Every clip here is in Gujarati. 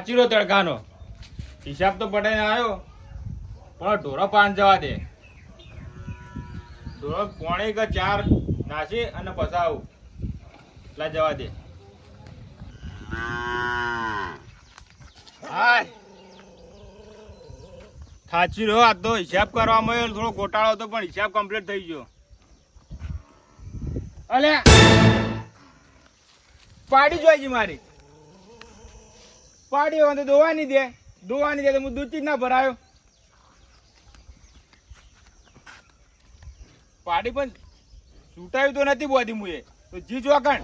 થાચીરો તડકાનો હિસાબ તો પટાઈને આવ્યો પણ ઢોરો પાન જવા દે. ઢોરો પોણે કે 4 નાસી અને પસાવું એટલા જવા દે. હાય થાચીરો આ તો હિસાબ કરવામાં થોડો ગોટાળો હતો પણ હિસાબ કમ્પ્લીટ થઈ ગયો. અલે પાડી જોઈજી મારી પાડી હોય તો દોવાની દે તો હું દૂધ જ ના ભરાયો. પાડી પણ છૂટાયું તો નથી બોધી મુએ તો જી ચોકણ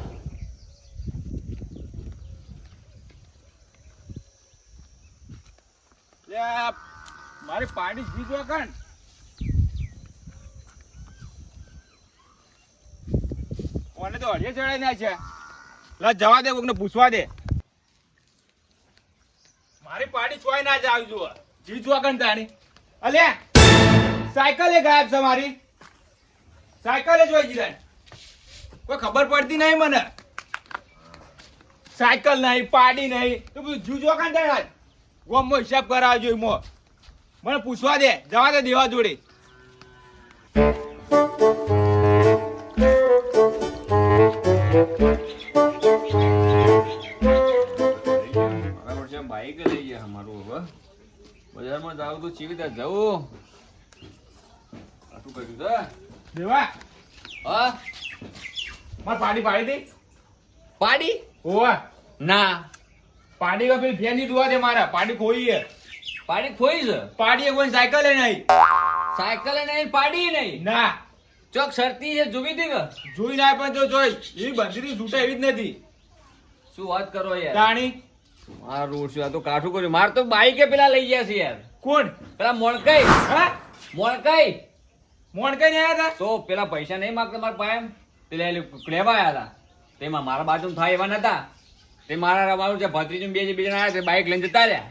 મારી પાડી જી ચોકણ કોને તો હળીએ ચડાઈ ના છે. લા જવા દે કોકને પૂછવા દે. મારી પાડી ચોય ના જ આવી જુઓ જી ચોકણ તાણી. અલ્યા સાયકલ એ ગાયબ છે મારી. સાયકલ જ હોય જીરાન કોઈ ખબર પડતી નહીં મને. સાયકલ નહીં પાડી નહીં તો બધું જૂજો કાંડા ગોમમાં હિસાબ કરાવ જોઈએ મો મને પૂછવા દે જવા દે દેવા જોડે. બાઈક લઈ ગયા અમારું હવે બજારમાં જાવ તો ચીવી ત્યાં જવું આટલું કર્યું છે દેવા હા માર પાડી પાડી દે. પાડી ઓવા ના પાડી કા પેલી ફેની દુવા દે મારા પાડી ખોઈ હે. પાડી ખોઈ છે પાડી કોઈ સાયકલ નહીં સાયકલ નહીં પાડી નહીં ના ચોક શરતી છે જોવી હતી કે જોઈ ના પણ જો જોઈ એ બંદરી છૂટા એવી જ નથી. શું વાત કરો યાર તાણી મારું રોડ છે આ તો કાઠું કર્યું માર તો બાઈકે પેલા લઈ ગયા છે યાર. કોણ પેલા મોણકાઈ હા મોણકાઈ મોણ કઈ આયા હતા તો પેલા પૈસા નહીં માગતા મારા પાસે પેલા લેવા આવ્યા હતા તેમાં મારા બાજુ થાય એવા નતા તે મારું જે ભત્રીજું બે જણા આવ્યા તે બાઈક લઈને જતા રહ્યા.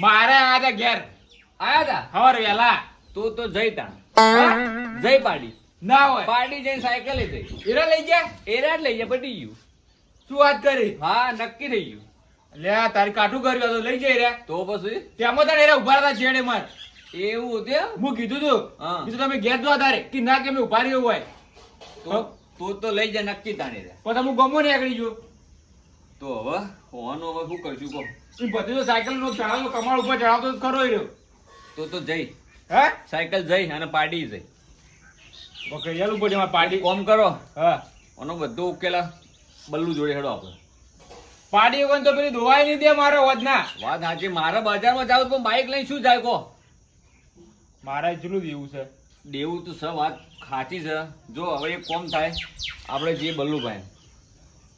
મારે આયા હતા ઘેર આયા હતા હવાર વેલા તું તો જઈ તા જઈ પાડી ના હોય પાડી જઈને સાયકલ જઈ એરા લઈ ગયા એરા જ લઈ ગયા પટી ગયું. શું વાત કરી. હા નક્કી થઈ ગયું. લે તારી કાઠું કર્યું તો લઈ જઈ રહ્યા તો પછી તેમાં તારે એરા ઉભા હતા છેડે માર એવું હતું એમ? હું કીધું તું હા. કીધું તમે ઘેર જો તારે કે ના કે મેં ઉભા રહ્યો હોય તો તું તો લઈ જા નક્કી તાણી રે. પછી હું ગમો નીકળી ગયો. તો હવે હોવાનું હવે શું કરશું કહો. એ બધું તો સાયકલ નો ચડાવતો કમાડ ઉપર ચડાવતો જ ખરો રહ્યો. તો જઈ હે સાયકલ જઈ અને પાડી જઈ બકરિયાલ ઉપર જમા પાડી કોમ કરો હા આનો બધો ઉકેલા બલ્લુ જોડે હેડો આપણે. પાડી વન તો પેલી દોવાઈ નહીં દે મારો વધના. વાત સાચી મારા બજારમાં જાવ પણ બાઈક લઈને શું જાય કહો. મારા એટલું દેવું છે દેવું તો સ વાત ખાચી છે. જો હવે એક કોમ થાય આપણે જે બલ્લુભાઈ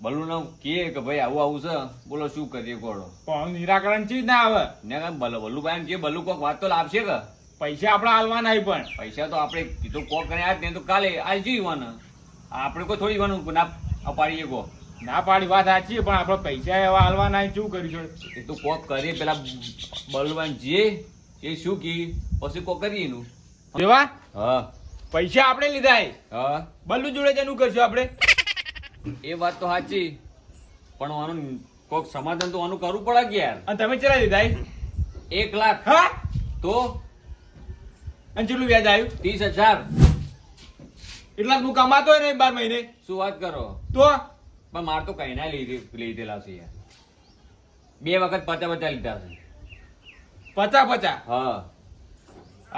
બલ્લુને કહીએ કે ભાઈ આવું છે બોલો શું કરીએ કોડો પણ નિરાકરણ ચીજ ના આવે ને બલ્લુભાઈ જે બલ્લુ કોક વાત તો લાવશે કે પૈસા આપડા હાલવા નહીં પણ પૈસા તો આપણે કીધું કોક કરે આજ ને તો કાલે આજ જોઈવાના આપણે કોઈ થોડી વાનું ના અપાડીએ કો ના પાડી વાત સાચી પણ આપડે પૈસા એવા હાલવા નહીં શું કરીશું. એ તો કોક કરીએ પેલા બલ્લુભાઈ જે એ શું કી પછી કોક કરીએ એનું. દેવા હા પૈસા આપણે લીધા હા બલ્લુ જોડે તેનું કરશું આપણે. એ વાત તો સાચી પણ આનું કોક સમાધાન તો આનું કરવું પડે કે યાર. અને તમે ચલા લીધા 1 લાખ હા તો અને કેટલું વ્યાજ આવ્યું 30,000 એટલા હું કમાતો હોય ને 12 મહિને શું વાત કરો. તો પણ મારે તો કઈ ના લીધેલા છે યાર. 2 વખત 50 લીધા છે. 50 હા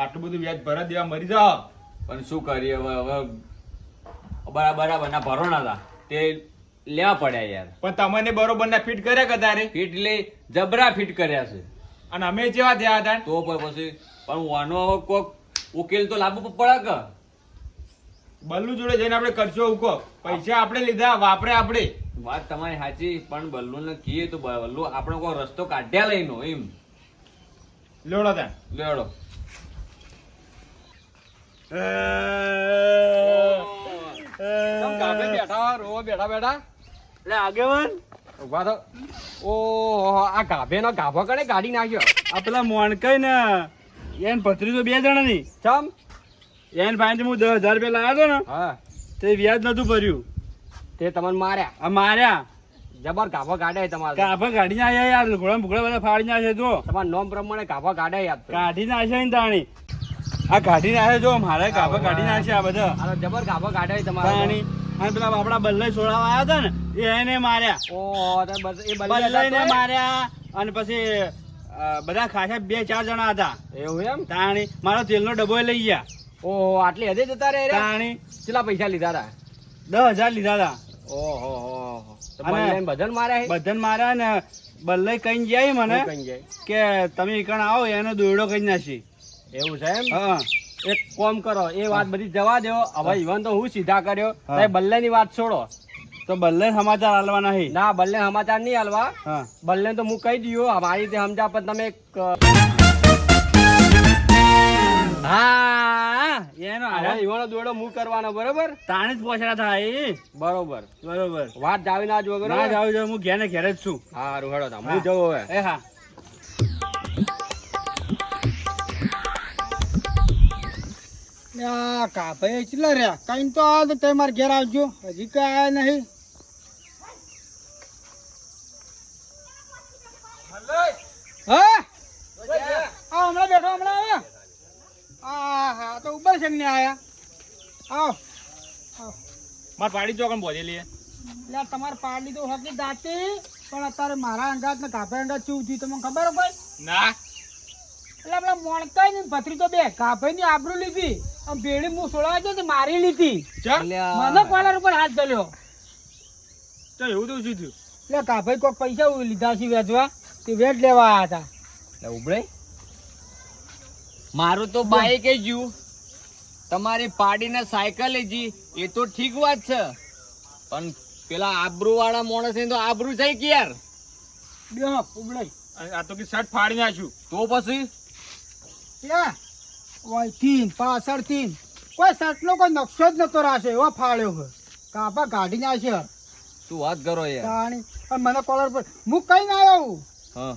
આટલું બધું વ્યાજ ભરા દેવા મરી જાઓ. પણ શું કરીએ હવે બરાબર ના ભરોણા હતા તે લેવા પડ્યા યાર. પણ તમને બરોબર ના ફિટ કર્યા કે તારે ફીટ લે જબરા ફીટ કર્યા છે. અને અમે જેવા થયા હતા તો પછી પણ વાનો કોક ઉકેલ તો લાવવો પડે કે. બલ્લુ જોડે જઈને આપણે કરશો ઉકો પૈસા આપણે લીધા વાપરે આપણે. વાત તમારી સાચી પણ બલ્લુ ને કહીએ તો બલ્લુ આપણે કોઈ રસ્તો કાઢ્યા લઈનો એમ લેવડો ત્યાં લેડો. આ પેલા મોણકાઈ ને એને ભત્રીજો 2 જણા ની ચમ એને ભાઈ હું 10,000 રૂપિયા લાવ્યો હતો ને હા તે વ્યાજ નતું ભર્યું તે તમને માર્યા આ માર્યા જબર ગાભા કાઢે તમારે કાફા કાઢી નાખે યાર ઘોડા ભૂગડા બધા ફાડી નાખે જો તમારા નોમ પ્રમાણે ગાભા કાઢે યાદ તો. કાઢી નાખે ને તાણી આ કાઢી નાખે જો મારે કાફા કાઢી નાખે આ બધા આ તો જબર ગાભા કાઢે તમારે તાણી અને પેલા આપડા બલ્લાઈ છોડાવવા આવ્યા હતા ને એને માર્યા ઓહો તો એ બલ્લાઈને માર્યા અને પછી બધા ખાસા 2-4 જણા હતા એવું એમ તાણી મારો તેલનો ડબ્બો લઈ ગયા ઓહો આટલી હદે જતા રે તાણી કેટલા પૈસા લીધા હતા 10,000 લીધા હતા ઓહો તો અને બલ્લાઈને બધાને માર્યા હે? બધાને માર્યા ને બલ્લાઈ કઈ જાય મને શું કઈ જાય કે તમે ઈકણ આવો એનો દોરડો કરી નાખી એવું છે એમ હા એક કોમ કરો એ વાત બધી જવા દો હવે ઈવન તો હું સીધા કર્યો હા. તો બલ્લે ની વાત છોડો તો બલ્લાઈ સમાચાર આલવા નહીં ના બલ્લે સમાચાર નહીં હાલવા હા બલ્લે તો હું કહી દઉં અમારી રીતે સમજા પણ તમે હા એનો હવે ઈવાનો દોડો હું કરવાનો બરોબર તાણી જ પોછડા થાય બરોબર બરોબર વાત જાવી ના જો ના બરોબર જાવ જાવ હું ઘેર ને ઘેર જ છું હા રૂહડો તા હા. હું જવું હવે એ હા કાભાઈ ચલા રહ્યા કઈ તો આવો તો તમે મારા ઘેર આવજો હજી કઈ આયા નહીં હા આવો હમણાં બેઠો હમણાં આવ્યા હા હા તો ઉપર છે ને આયા આવો માર પાડી ચોકન બોધેલી એટલે તમારે પાડી તો હકી દાતી પણ અત્યારે મારા અંગાત ને કાભાઈ અંગાત શું થયું તમને ખબર હોય ના એટલે આપડે મોણકાઈ ને ભત્રી તો બે કાભાઈ ની આબરૂ લીધી આમ ભેડી હું સોળવા ગયો તો મારી લીધી ચમ મને કોલર ઉપર હાથ ધર્યો તો એવું તો શું થયું એટલે કાભાઈ કોઈક પૈસા લીધા છે વેચવા તે વેચ લેવા આવ્યા હતા ઉભળે મારું તો બાઈક જ જ્યું તમારી પાડીને સાયકલ જી એ તો ઠીક વાત છે પણ પેલા આબરૂ વાળા માણસ તો આબરૂ થઈ કે યાર બે ઉબળાઈ અને આ તો કે શર્ટ ફાડી નાખ્યું તો પછી ઓયથી પાછળથી કોઈ શર્ટનો કોઈ નકશો જ નતો રાશે એવો ફાળ્યો છે કાપા કાઢી નાખે શું વાત કરો યાર તાણી પણ મને કોલર પર હું કઈ ના આવ્યો હા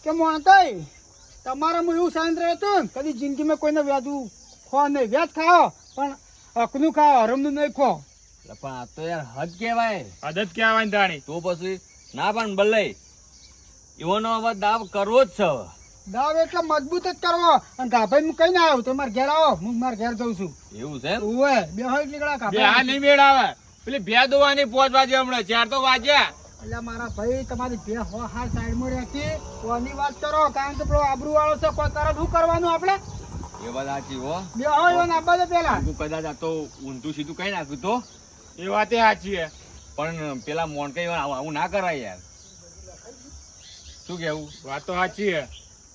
કે મોણતાઈ તમારામાં એવું શાંત રહેતું ને કદી જિંદગીમાં કોઈને વ્યાજું ખો નહીં વ્યાજ ખાઓ પણ હકનું ખાઓ હરમનું નહીં ખો એટલે પણ આ તો યાર હદ કહેવાય આદત કહેવાય ને તાણી તો પછી ના પણ ભલે એવાનો હવે દાવ કરવો જ છે હવે. દાવ એટલે મજબૂત જ કરવો અને કાભાઈ હું કઈ ના આવ્યો તો મારા ઘેર આવો હું મારા ઘેર જઉં છું એવું છે એમ? ઓવે બે હોય નીકળ્યા બે આ કાભાઈ નહીં મેળ આવે પેલી બે દોવાની 5 વાગે હમણાં 4 તો વાગ્યા એટલે મારા ભાઈ તમારી બે હો હાર સાઈડમાં રહેતી કોની વાત કરો કારણ કે પેલો આબરૂ વાળો છે કોઈ તરત શું કરવાનું આપણે એ વાત સાચી હો બે હોય એવા નાખવા દે પેલા હું કદાચ આ તો ઊંધું સીધું કઈ નાખ્યું તો એ વાતે સાચી હે પણ પેલા મોણકાઈ વાળા આવું ના કરાય યાર શું કેવું વાત તો સાચી હે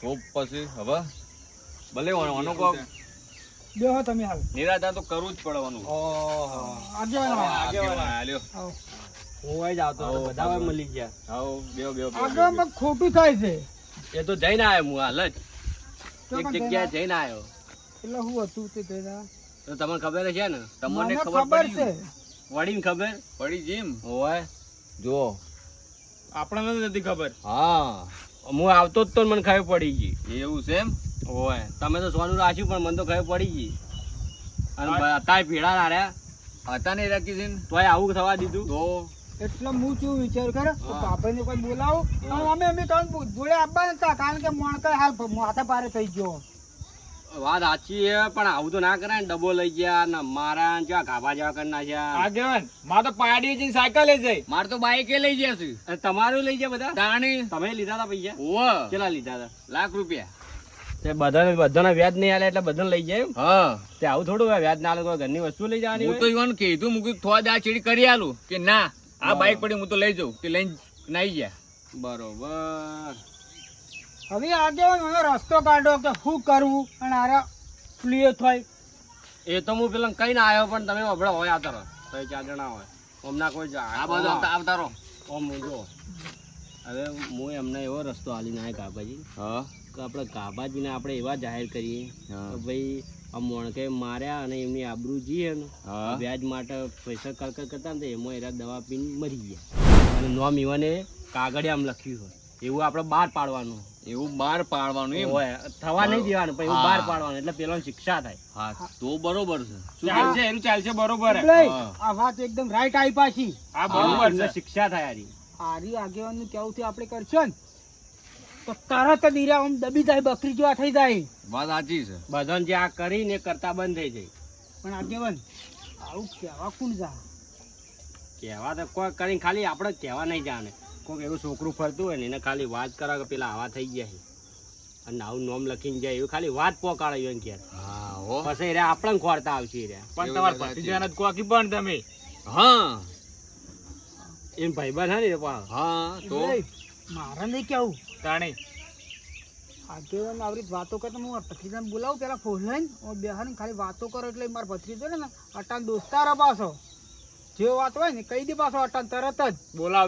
તો પછી હવે ભલે આનો કો બે હો તમે હાલ નિરાધાર તો કરવું જ પડવાનું આગેવાન હાલ્યો આવો. હોય જ આવતો આવો, બધા બાજુમાં. મળી ગયા આવો બેવ બેવ આગળ ખોટું થાય છે એ તો જઈને આવ્યો હું હાલ જ તો એક પણ જગ્યાએ જઈને આવ્યો એટલે હું હતું તે પેલા તો તમને ખબર છે ને તમને મને ખબર ખબર પડી છે વડીને ખબર પડી જીમ હોય જો આપણને નથી ખબર હા હું આવતો જ તો મને ખબર પડી ગઈ એવું છે એમ હોય તમે તો સોનું રાખ્યું પણ મને તો ખબર પડી ગઈ અને અત્યારે ભેળા ના રહ્યા હતા ને રાખી છે તોય આવું થવા દીધું તો એટલે હું શું વિચાર કરે કાભાઈ ને કોઈ બોલાવો અને અમે તમે જોડે આપવા નતા કારણ કે મોણકા હાલ માથા પારે થઈ ગયો વાત સાચી છે પણ આવું તો ના કરાય ને ડબ્બો લઈ ગયા ને મારા ને જ્યાં ગાભા જેવા કરી નાખ્યા આગેવાન માં તો પાડી જઈને સાયકલે જઈ મારે તો બાઈકે લઈ ગયા છે અને તમારું લઈ ગયા બધા તાણી તમે લીધા હતા પૈસા ઓહ કેટલા લીધા હતા ₹1,00,000 તે બધાને વ્યાજ નહીં આલે એટલે બધાને લઈ જાય એમ હા તે આવું થોડું હોય વ્યાજ ના આલે તો ઘરની વસ્તુ લઈ જવાની હું તો ઈવન કીધું મૂકી થોડા દા ચીડી કરી આલું કે ના આ બાઈક પડી હું તો લઈ જાઉં તે લઈને નાઈ ગયા બરોબર હવે આગેવાન મને રસ્તો કાઢો કે શું કરવું અને આરા ક્લિયર થાય એ તો હું પેલા કઈ ના આવ્યો પણ તમે હમણાં હોય આવતા રહો 3-4 જણા હોય હમણાં કોઈ આ બધો આવતા રહો ઓમ જો હવે હું એમને એવો રસ્તો હાલી ના કાબાજી હા કે આપણે કાબાજીને આપણે એવા જાહેર કરીએ કે ભાઈ આ મોણકે માર્યા અને એમની આબરૂ જીએ ને વ્યાજ માટે પૈસા કરકર કરતા ને તો એમાં એરા દવા પીને મરી ગયા અને નોમ ઈવને કાગળે આમ લખ્યું હોય એવું આપણે બહાર પાડવાનું એવું બહાર પાડવાનું એમ હોય થવા નહીં દેવાનું પણ એવું બહાર પાડવાનું એટલે પેલો શિક્ષા થાય હા તો બરોબર છે ચાલશે એનું ચાલશે બરોબર હે એટલે આ વાત એકદમ રાઈટ આવી પાછી આ બરોબર છે શિક્ષા થાય યારી આરી આગેવાનનું કેવું આપણે કરશો ને તો તરત જ હીરા આમ દબી જાય, બકરી જેવા થઈ જાય. વાત સાચી છે. બધાને જે આ કરીને એ કરતા બંધ થઈ જાય. પણ આગેવાન આવું કહેવા કોણ જા? કહેવા તો કોઈ કરીને ખાલી આપણે કહેવા નહીં જાણે. કોઈક એવું છોકરું ફરતું હોય ને એને ખાલી વાત કરે કે પેલા આવા થઈ ગયા છે અને આવું નામ લખીને જાય એવું ખાલી વાત પોકાડે એમ કે હા હો. પછી રે આપણને ખોરતા આવશે રે. પણ તમારા ભત્રીજાને જ કોકી પણ તમે હા એમ ભાઈબંધ હે ને એ પણ. હા તો એટલે મારે નહીં કેવું. તાણી આગેવાન આવી રીતે વાતો કરતા હું મારા ભત્રીજાને બોલાવું પેલા ફોન લઈને બેહાને ખાલી વાતો કરો એટલે મારા ભત્રીજો ને અટાણ દોસ્તાર પાછો જે વાત હોય ને કહી દે પાછો અટાણ તરત જ.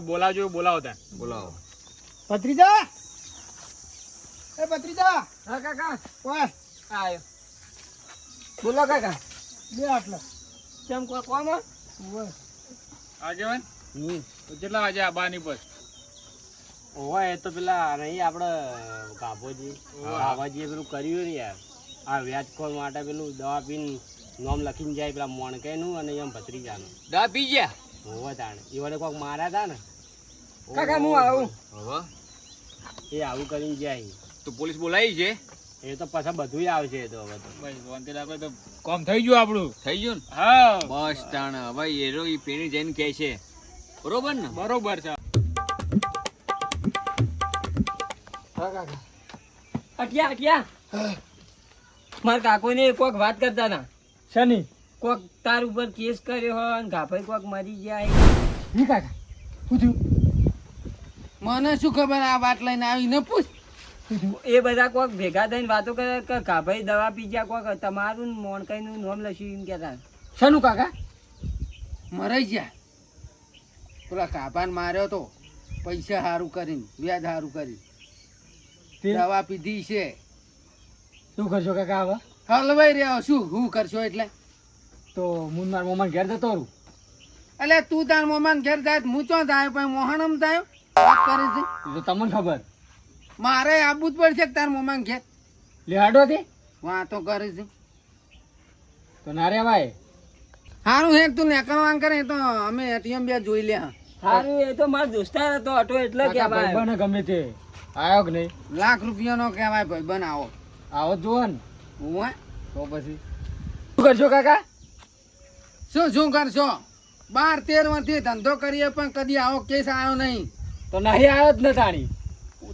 બોલાવજો બોલાવો ત્યાં. બોલાવો. ભત્રીજા, એ ભત્રીજા, હા કાકા ઓય આયો. બોલો કાકા. બે આટલા કેમ કોઈ કોમ ઓય. આગેવાન તો કેટલા વાગે આ બાની પર? ઓય એ તો પેલા નહીં આપણે ગાભોજી ગાભાજીએ પેલું કર્યું ને યાર આ વ્યાજખોર માટે પેલું દવા પીને નામ લખીને જાય પેલા મોણકેનું અને એમ ભત્રીજાનું. દા પી ગયા. હોવે તાણે એ વડે કોક માર્યા હતા ને. કાકા, હું આવું. હવે એ આવું કરીને જાય તો પોલીસ બોલાવી છે. એ તો પછી બધું આવશે એ તો હવે તો. ભાઈ શાંતિ રાખો તો કામ થઈ ગયું આપણું. થઈ ગયું ને? હા બસ તાણ હવે એરો ઈ પેણી જઈને કહે છે બરોબર ને? બરોબર છે. અટ્યા અટ્યા મારા કાકોને કોક વાત કરતા હતા. શની કોક તાર ઉપર કેસ કર્યો હોય અને ગાભાઈ કોક મરી જાય. ની કાકા પૂછ્યું મને શું ખબર આ વાત લઈને આવી ને પૂછ. એ બધા કોક ભેગા થઈને વાતો કરે કે ગાભાઈ દવા પી ગયા, કોક તમારું ને મોણકાઈનું નામ લખ્યું એમ કહેતા. શનું કાકા? મરાઈ ગયા. પેલા કાભાને માર્યો તો પૈસા સારું કરીને વ્યાજ સારું કરીને દવા પીધી છે. શું કરશો કાકા હવે? હલવાઈ રહ્યો શું હું કરશો એટલે? તો હું મારા મોમાં ઘેર જતો રહું. એટલે તું તાર મોમાન ઘેર જાય હું ચો થાય પણ મોહણમ થાય વાત કરે છે. એ તો તમને ખબર. મારે આવવું જ પડશે કે તાર મોમાન ઘેર લેહાડો તે વાતો કરે છે. તો ના રે ભાઈ. સારું હે તું નેકળવાન કરે તો અમે એટીએમ બે જોઈ લે. સારું એ તો મારો દોસ્તાર હતો અટો એટલે કાકા કહેવાય. ભાઈબંધ ગમે તે આવ્યો કે નહીં? લાખ રૂપિયાનો કહેવાય ભાઈ બનાવો. આવો જ જુઓ ને. હું તો પછી શું કરશો કાકા? શું કરશો? 12-13 વર્ષથી ધંધો કરીએ પણ કદી આવો કેસ આવ્યો નહીં. તો નહીં આવ્યો જ ને તાણી.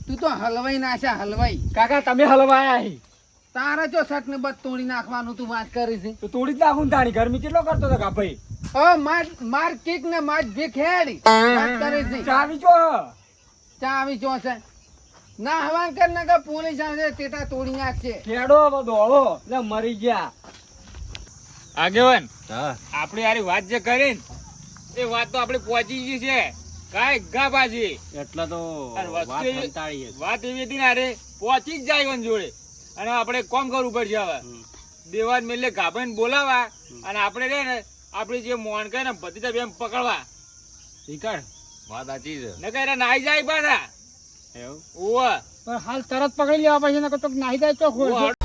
તું તો હલવાઈ નાખ્યા હલવાઈ. કાકા તમે હલવાયા હી. તારે જો સટ ને બધ તોડી નાખવાનું તું વાત કરી છે. તો તોડી જ નાખું ને તાણી. ગરમી કેટલો કરતો હતો કાભાઈ. માર કિક ને માર ભીખ હેડી વાત કરી છે. ચાવી જો ચાવી ચો છે ના હવાન કર ને કે પોલીસ આવશે તેટા તોડી નાખશે. ખેડો દોડો એટલે મરી ગયા. આગેવાન હા આપણી આરી વાત જે કરી ને એ વાત તો આપણે પહોંચી ગઈ છે. કાંઈ ગા બાજી એટલે તો અને વસ્તુ વાત એવી- સંતાડી છે. વાત એવી હતી ને અરે પહોંચી જ જાય એવાની જોડે. અને આપણે કોમ કરવું પડશે હવે. દેવાજ મેલે ગાભાઈને બોલાવા અને આપણે રે ને આપણી જે મોણ કહે ને ભતીજા બેન પકડવા. શીખર વાત સાચી છે. નકર એને નાઈ જાય પાછા. એવું ઓવે. પણ હાલ તરત પકડી લેવા પછી નકર તો નાહી જાય ચોખ્ખું.